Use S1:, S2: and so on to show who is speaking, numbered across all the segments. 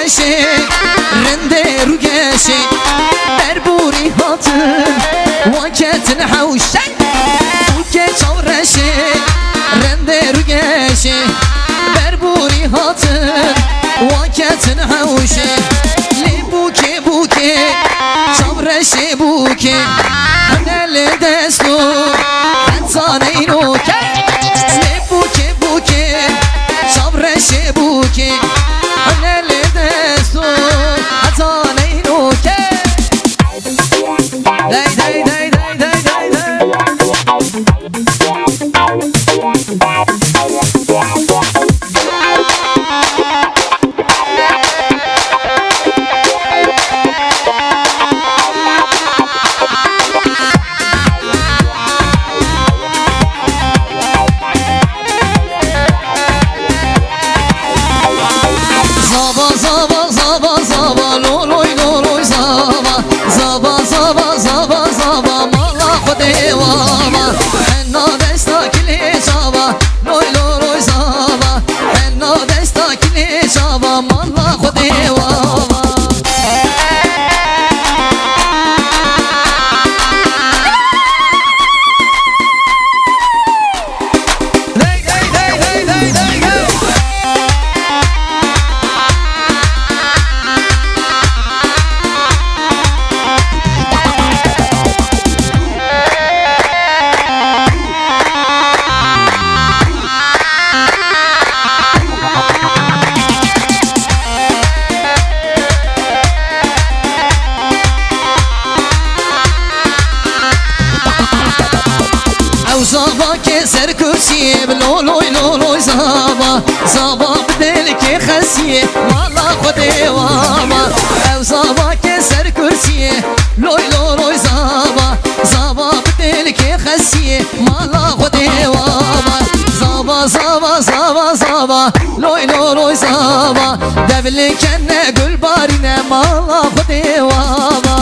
S1: çavreşe rende rugeşe berburi hatın vaketin havşe buke çavreşe rende rugeşe berburi hatın vaketin havşe li buke buke çavreşe buke hanele deslu hansaneyn oke li buke buke çavreşe buke hanele deslu hansaneyn oke day day day day day day day Zaba keser kursiye bloloy loloy zaba zaba بدل ki khasiye mala khode wama ev zaba keser kursiye loy loloy zaba zaba بدل ki khasiye mala khode wama zaba zaba zaba zaba loy loloy zaba devli kenne gül barine mala khode wama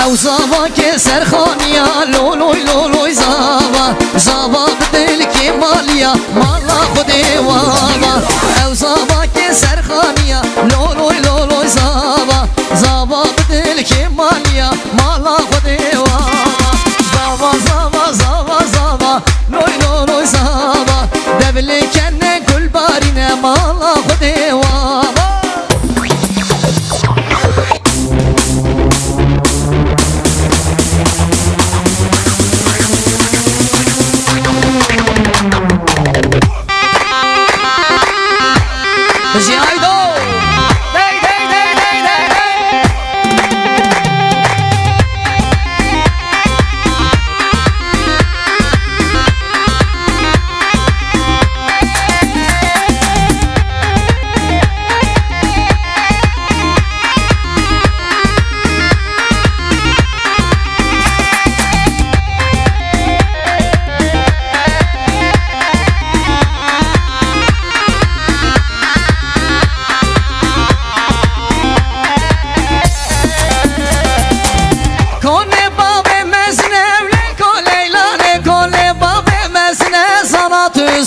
S1: او زابا كسر خانيا لولوي لولوي زابا زابا بدل كي ماليا مالا خدي وابا او زابا كسر خانيا لولوي لولوي زابا زابا بدل كي ماليا مالا خدي وابا زابا زابا زابا زابا لوي لولوي زابا دبلي كنه كل بارينه مالا خدي وابا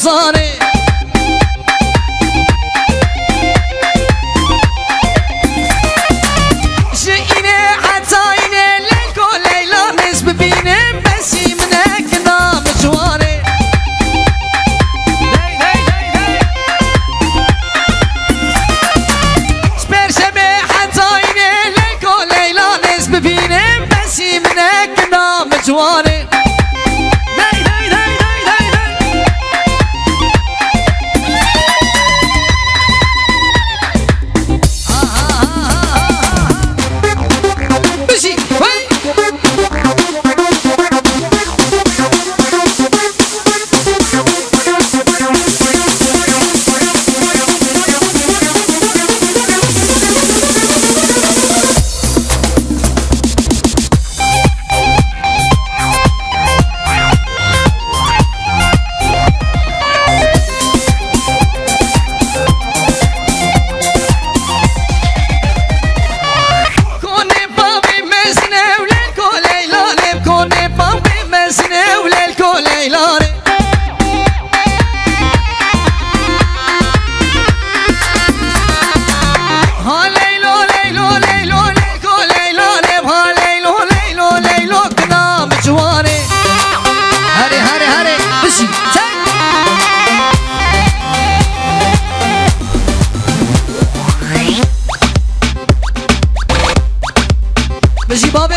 S1: Zane Şiine hatta ine leko leyla nesbi benim besimine kına mecvane Hey hey hey hey Sperşebe hatta ine leko leyla nesbi benim besimine kına mecvane Hey hey hey hey hey hey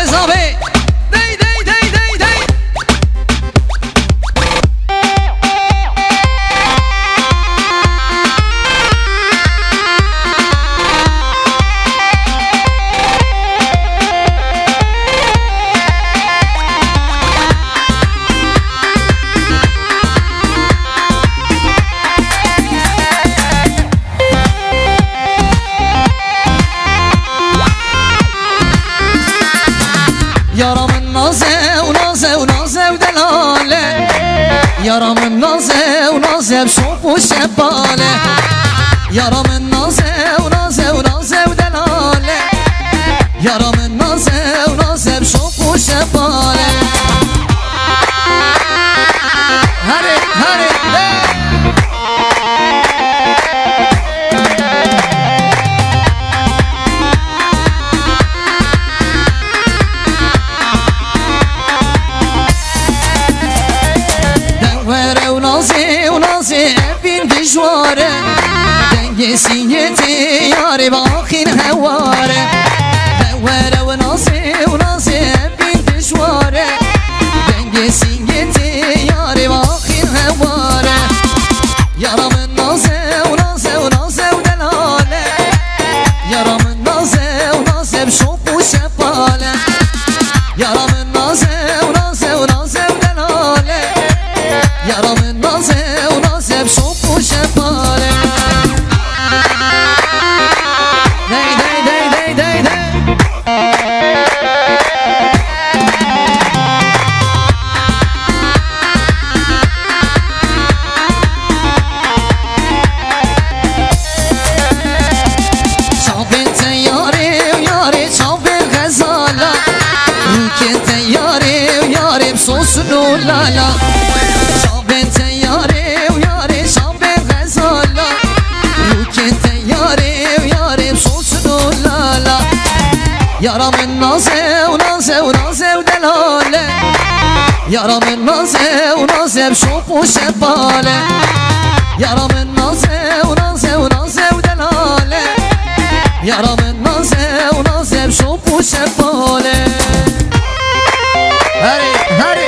S1: زابي دي دي دي دي دي يارا من نازه ونازه ونازه ودلاله يارا من نازه ونازه بشوف وشباله يارا من نازه ونازه ونازه ودلاله يارا من نازه ونازه بشوف وشباله هري هري ونازي ابين دجواره دنگسيتي ياري باخين هواره دوره ونازي ابين دجواره دنگسيتي ياري باخين هواره يارا من ونازي ودلاله يارا من ونازي بشوف وشباله يارا من ونازي ودلاله يارا من ونازه بشوف وشباله داي داي داي داي داي داي شافين تياري وياري شافين غزالة روكين تياري وياري بصوص لا شافين تياري وياري شافين غزالة روكين تياري وياري بصوص لا يارا من نازه ودلاله يارا من نازه بشوف وشباله يارا من نازه ودلاله يارا من نازه بشوف وشباله هري هري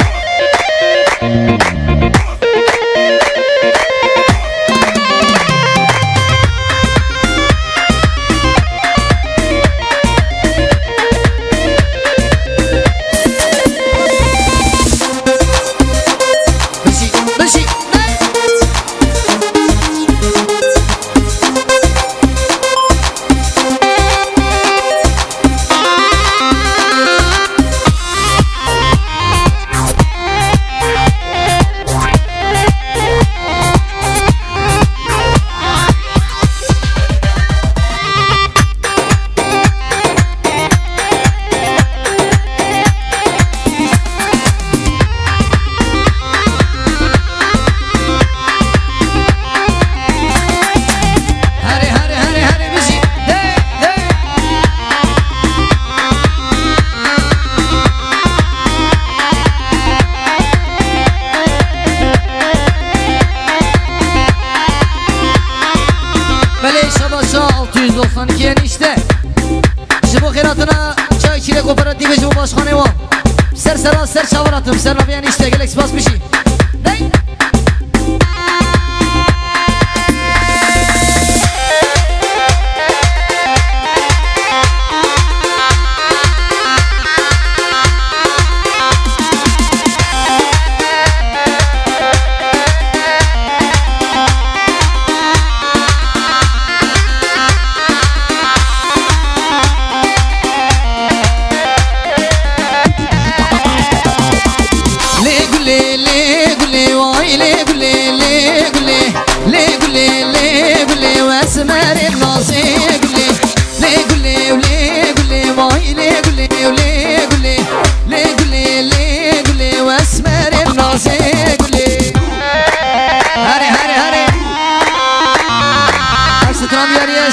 S1: enişte Ji bo xêratına çay çile kooperative ji bo başxanê wan Ser sera ser çavaratım ser navê enişte gelek spas bişî Dey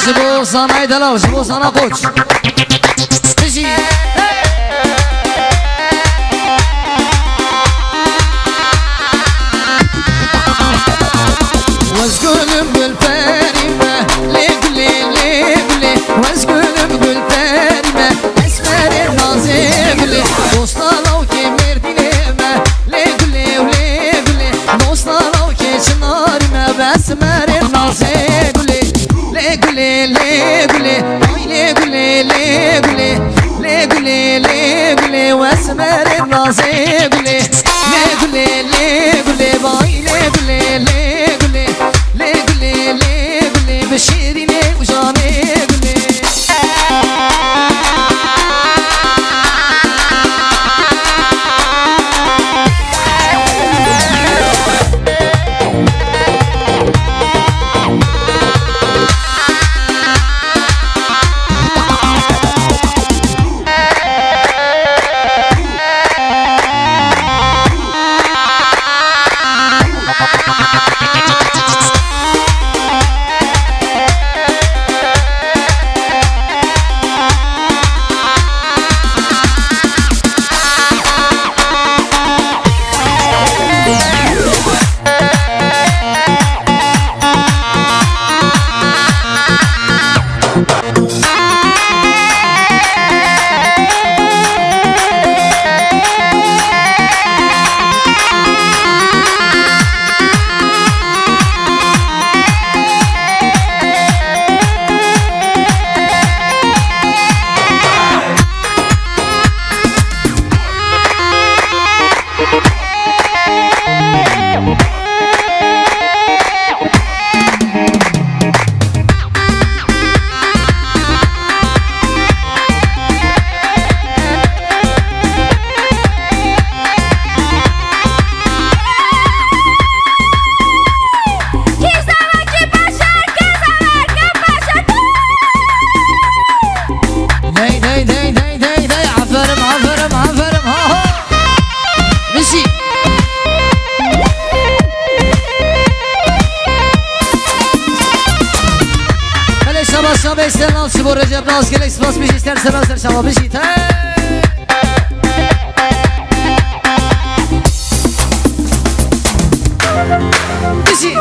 S1: Jibo sana idala, jibo sana koç. Bizi. Vazgülüm gül perime, le güle, vazgülüm gül perime, esmerim naze güle. گله دوستانو که مردینه من لی گله و لی گله دوستانو که چنارمه بس مره نازه گله لی گله لی گله آی لی گله لی گله لی گله لی گله بس مره نازه گله لی گله لی گله بای لی گله لی گله لی گله لی گله به شیرینه و جانه گله استرنال شبو رجب ناز گل اسپاس بیشی استر سر شما بیشید بیشی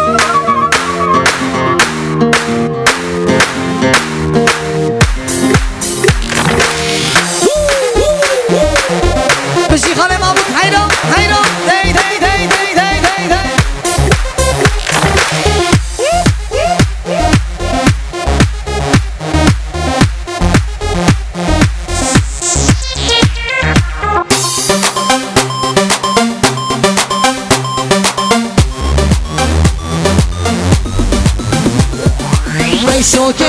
S1: بیشی خاله محمود حیران حیران دی دی دی دی دی دی دی عيشوكي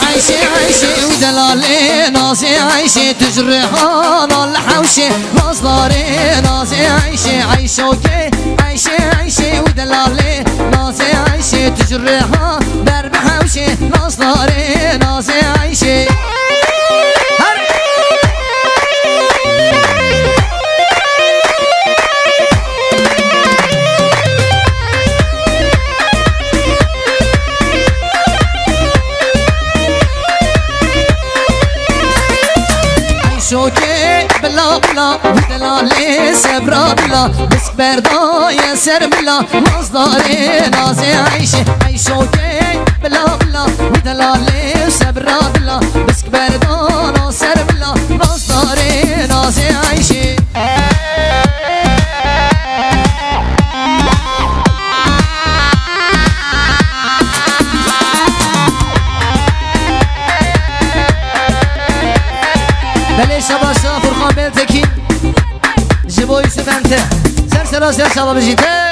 S1: عيشي عيشي ودلالي نازي عيشي تجرحان الحوشي نصداري نازي عيشي عيشوكي عيشي عيشي ودلالي نازي عيشي تجرحان درب حوشي نصداري نازي عيشي شوكي بلا بلا بدلالي سبرا بلا بس برداي سر بلا مصداري نازي عيشي اي شوكي بلا بلا بدلالي سبرا بلا بس برداي سر بلا مصداري نازي عيشي بلش شباشا فرخان بلتكين جبو يوسف انت سر سر سر شباب جيته